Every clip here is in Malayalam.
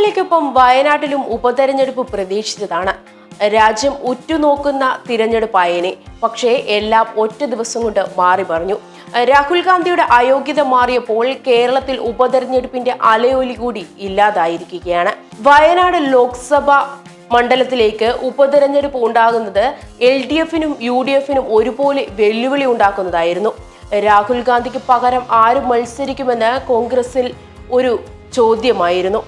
പുതുപ്പള്ളിക്കൊപ്പം വയനാട്ടിലും ഉപതെരഞ്ഞെടുപ്പ് പ്രതീക്ഷിച്ചതാണ്. രാജ്യം ഉറ്റുനോക്കുന്ന തിരഞ്ഞെടുപ്പായേനെ. പക്ഷേ എല്ലാം ഒറ്റ ദിവസം കൊണ്ട് മാറി പറഞ്ഞു. രാഹുൽ ഗാന്ധിയുടെ അയോഗ്യത മാറിയപ്പോൾ കേരളത്തിൽ ഉപതെരഞ്ഞെടുപ്പിന്റെ അലയൊലി കൂടി ഇല്ലാതായിരിക്കുകയാണ്. വയനാട് ലോക്സഭാ മണ്ഡലത്തിലേക്ക് ഉപതെരഞ്ഞെടുപ്പ് ഉണ്ടാകുന്നത് LDFനും UDFനും ഒരുപോലെ വെല്ലുവിളി ഉണ്ടാക്കുന്നതായിരുന്നു. രാഹുൽ ഗാന്ധിക്ക് പകരം ആര് മത്സരിക്കുമെന്ന് കോൺഗ്രസിൽ ഒരു ചോദ്യമായിരുന്നു.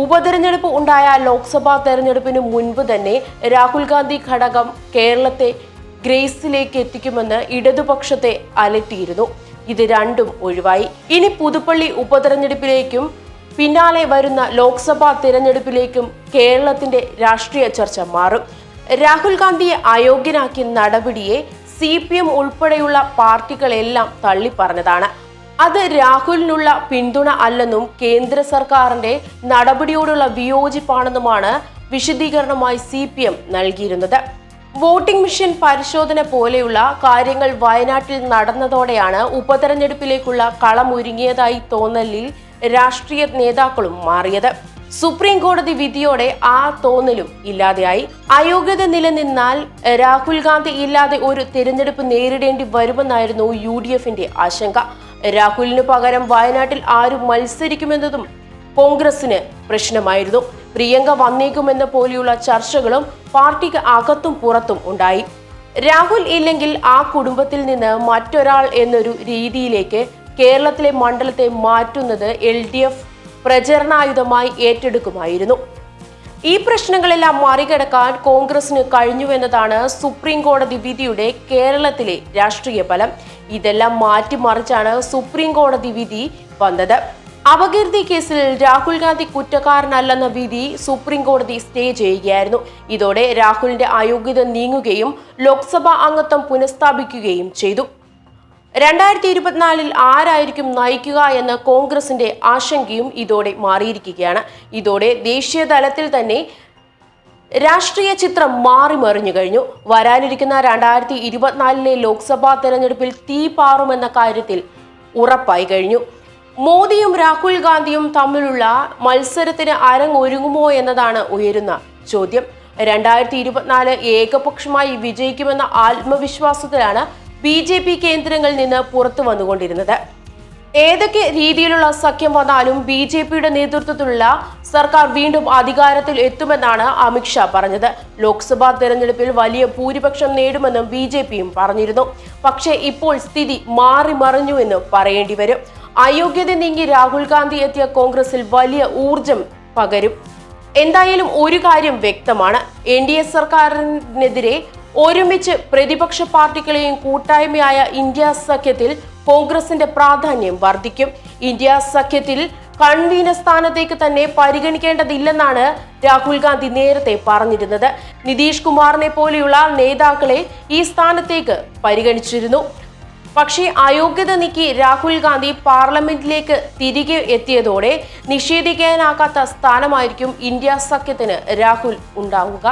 ഉപതെരഞ്ഞെടുപ്പ് ഉണ്ടായ ലോക്സഭാ തെരഞ്ഞെടുപ്പിന് മുൻപ് തന്നെ രാഹുൽ ഗാന്ധി ഘടകം കേരളത്തെ ഗ്രേസിലേക്ക് എത്തിക്കുമെന്ന് ഇടതുപക്ഷത്തെ അലട്ടിയിരുന്നു. ഇത് രണ്ടും ഒഴിവായി. ഇനി പുതുപ്പള്ളി ഉപതെരഞ്ഞെടുപ്പിലേക്കും പിന്നാലെ വരുന്ന ലോക്സഭാ തിരഞ്ഞെടുപ്പിലേക്കും കേരളത്തിന്റെ രാഷ്ട്രീയ ചർച്ച മാറും. രാഹുൽ ഗാന്ധിയെ അയോഗ്യനാക്കിയ നടപടിയെ CPM ഉൾപ്പെടെയുള്ള പാർട്ടികളെല്ലാം തള്ളിപ്പറഞ്ഞതാണ്. അത് രാഹുലിനുള്ള പിന്തുണ അല്ലെന്നും കേന്ദ്ര സർക്കാരിന്റെ നടപടിയോടുള്ള വിയോജിപ്പാണെന്നുമാണ് വിശദീകരണമായി CPM നൽകിയിരുന്നത്. വോട്ടിംഗ് മെഷീൻ പരിശോധന പോലെയുള്ള കാര്യങ്ങൾ വയനാട്ടിൽ നടന്നതോടെയാണ് ഉപതെരഞ്ഞെടുപ്പിലേക്കുള്ള കളമൊരുങ്ങിയതായി തോന്നലിൽ രാഷ്ട്രീയ നേതാക്കളും മാറിയത്. സുപ്രീം കോടതി വിധിയോടെ ആ തോന്നലും ഇല്ലാതെയായി. അയോഗ്യത നിലനിന്നാൽ രാഹുൽ ഗാന്ധി ഇല്ലാതെ ഒരു തിരഞ്ഞെടുപ്പ് നേരിടേണ്ടി വരുമെന്നായിരുന്നു UDFന്റെ ആശങ്ക. രാഹുലിന് പകരം വയനാട്ടിൽ ആരും മത്സരിക്കുമെന്നതും കോൺഗ്രസിന് പ്രശ്നമായിരുന്നു. പ്രിയങ്ക വന്നേക്കുമെന്ന പോലെയുള്ള ചർച്ചകളും പാർട്ടിക്ക് അകത്തും പുറത്തും ഉണ്ടായി. രാഹുൽ ഇല്ലെങ്കിൽ ആ കുടുംബത്തിൽ നിന്ന് മറ്റൊരാൾ എന്നൊരു രീതിയിലേക്ക് കേരളത്തിലെ മണ്ഡലത്തെ മാറ്റുന്നത് LDF പ്രചരണായുധമായി ഏറ്റെടുക്കുമായിരുന്നു. ഈ പ്രശ്നങ്ങളെല്ലാം മറികടക്കാൻ കോൺഗ്രസിന് കഴിഞ്ഞുവെന്നതാണ് സുപ്രീം കോടതി വിധിയുടെ കേരളത്തിലെ രാഷ്ട്രീയ ഫലം. ഇതെല്ലാം മാറ്റിമറിച്ചാണ് സുപ്രീം കോടതി വിധി വന്നത്. അപകീർത്തി കേസിൽ രാഹുൽ ഗാന്ധി കുറ്റക്കാരനല്ലെന്ന വിധി സുപ്രീം കോടതി സ്റ്റേ ചെയ്യുകയായിരുന്നു. ഇതോടെ രാഹുലിന്റെ അയോഗ്യത നീങ്ങുകയും ലോക്സഭാ അംഗത്വം പുനഃസ്ഥാപിക്കുകയും ചെയ്തു. 2024 ആരായിരിക്കും നയിക്കുക എന്ന കോൺഗ്രസിന്റെ ആശങ്കയും ഇതോടെ മാറിയിരിക്കുകയാണ്. ഇതോടെ ദേശീയ തലത്തിൽ തന്നെ രാഷ്ട്രീയ ചിത്രം മാറിമറിഞ്ഞു കഴിഞ്ഞു. വരാനിരിക്കുന്ന 2024 ലോക്സഭാ തെരഞ്ഞെടുപ്പിൽ തീ പാറുമെന്ന കാര്യത്തിൽ ഉറപ്പായി കഴിഞ്ഞു. മോദിയും രാഹുൽ ഗാന്ധിയും തമ്മിലുള്ള മത്സരത്തിന് അരങ്ങൊരുങ്ങുമോ എന്നതാണ് ഉയരുന്ന ചോദ്യം. 2024 ഏകപക്ഷമായി വിജയിക്കുമെന്ന ആത്മവിശ്വാസത്തിലാണ് BJP കേന്ദ്രങ്ങളിൽ നിന്ന് പുറത്തു വന്നുകൊണ്ടിരുന്നത്. ഏതൊക്കെ രീതിയിലുള്ള സഖ്യം വന്നാലും BJPയുടെ നേതൃത്വത്തിലുള്ള സർക്കാർ വീണ്ടും അധികാരത്തിൽ എത്തുമെന്നാണ് അമിത്ഷാ പറഞ്ഞത്. ലോക്സഭാ തെരഞ്ഞെടുപ്പിൽ വലിയ ഭൂരിപക്ഷം നേടുമെന്നും BJPയും പറഞ്ഞിരുന്നു. പക്ഷേ ഇപ്പോൾ സ്ഥിതി മാറിമറിഞ്ഞുവെന്ന് പറയേണ്ടി വരും. അയോഗ്യത നീങ്ങി രാഹുൽ ഗാന്ധി എത്തിയ കോൺഗ്രസിൽ വലിയ ഊർജം പകരും. എന്തായാലും ഒരു കാര്യം വ്യക്തമാണ്, NDA സർക്കാരിനെതിരെ ഒരുമിച്ച് പ്രതിപക്ഷ പാർട്ടികളെയും കൂട്ടായ്മയായ ഇന്ത്യ സഖ്യത്തിൽ കോൺഗ്രസിന്റെ പ്രാധാന്യം വർദ്ധിക്കും. ഇന്ത്യ സഖ്യത്തിൽ കൺവീനർ സ്ഥാനത്തേക്ക് തന്നെ പരിഗണിക്കേണ്ടതില്ലെന്നാണ് രാഹുൽ ഗാന്ധി നേരത്തെ പറഞ്ഞിരുന്നത്. നിതീഷ് കുമാറിനെ പോലെയുള്ള നേതാക്കളെ ഈ സ്ഥാനത്തേക്ക് പരിഗണിച്ചിരുന്നു. പക്ഷേ അയോഗ്യത നീക്കി രാഹുൽ ഗാന്ധി പാർലമെന്റിലേക്ക് തിരികെ എത്തിയതോടെ നിഷേധിക്കാനാകാത്ത സ്ഥാനമായിരിക്കും ഇന്ത്യ സഖ്യത്തിന് രാഹുൽ ഉണ്ടാവുക.